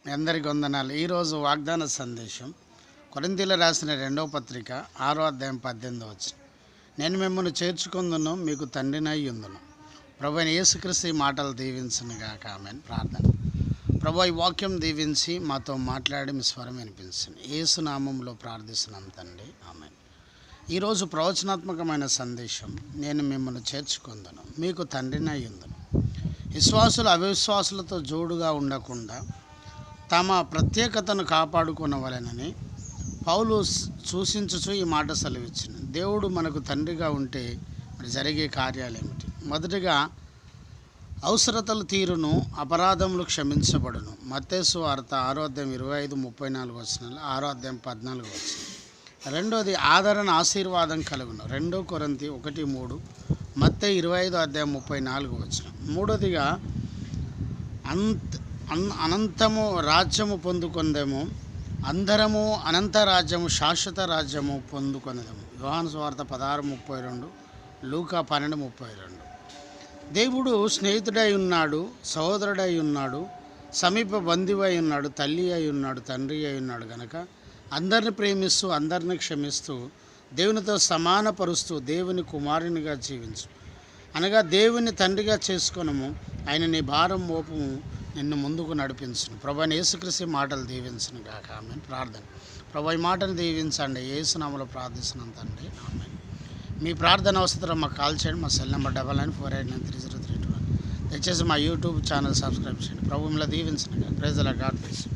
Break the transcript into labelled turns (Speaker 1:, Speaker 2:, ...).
Speaker 1: మీ అందరికీ వందనాలు. ఈరోజు వాగ్దాన సందేశం కొరింథీయుల రాసిన 2వ పత్రిక 6వ అధ్యాయం 18వ వచనం. నేను మిమ్మల్ని చేర్చుకొందును, మీకు తండ్రినై యుందును. ప్రభు అయిన యేసుక్రీస్తు ఈ మాటలు దీవించునుగాక. ఆమేన్. ప్రార్థన. ప్రభు ఈ వాక్యం దీవించి మాతో మాట్లాడి మీ స్వరం వినిపించండి. యేసు నామములో ప్రార్థిస్తున్నాం తండ్రి. ఆమేన్. ఈరోజు ప్రవచనాత్మకమైన సందేశం, నేను మిమ్మల్ని చేర్చుకొందును, మీకు తండ్రినై యుందును. విశ్వాసులు అవిశ్వాసులతో జోడుగా ఉండకుండా తమ ప్రత్యేకతను కాపాడుకోనవలెనని పౌలు సూచించుచు ఈ మాట సెలవిచ్చింది. దేవుడు మనకు తండ్రిగా ఉంటే మరి జరిగే కార్యాలేమిటి? మొదటిగా అవసరతలు తీరును, అపరాధములు క్షమించబడును. మత్తయి సువార్త 6వ అధ్యాయం 25-34 వచనాలు, 6వ అధ్యాయం 14 వచనం. రెండోది ఆదరణ, ఆశీర్వాదం కలుగును. 2 కొరింథీ 1:3, మత్తయి 25వ అధ్యాయం 34 వచనం. మూడోదిగా అనంతము రాజ్యము పొందుకొందేమో, అందరము అనంత రాజ్యము, శాశ్వత రాజ్యము పొందుకొందేమో. యోహాను సువార్త 16:32, లూకా 12:32. దేవుడు స్నేహితుడై ఉన్నాడు, సహోదరుడై ఉన్నాడు, సమీప బంధువై ఉన్నాడు, తల్లి అయి ఉన్నాడు, తండ్రి అయి ఉన్నాడు. కనుక అందరిని ప్రేమిస్తూ, అందరిని క్షమిస్తూ, దేవునితో సమానపరుస్తూ దేవుని కుమారునిగా జీవించు. అనగా దేవుని తండ్రిగా చేసుకొనము. ఆయన నీ భారం మోపము, నిన్ను ముందుకు నడిపించును. ప్రభు అయిన యేసుక్రీస్తు మాటలు దీవించును గాక. ఆమేన్. ప్రార్థన. ప్రభు ఈ మాటను దీవించండి. యేసు నామములో ప్రార్థిస్తున్నాం తండ్రి. ఆమేన్. మీ ప్రార్థన అవసరం మాకు కాల్ చేయండి. మా సెల్ నెంబర్ 9948930321. దయచేసి మా యూట్యూబ్ ఛానల్ సబ్స్క్రైబ్ చేయండి. ప్రభు మిమ్మల్ని దీవించను గాక. Praise the Lord. God bless you.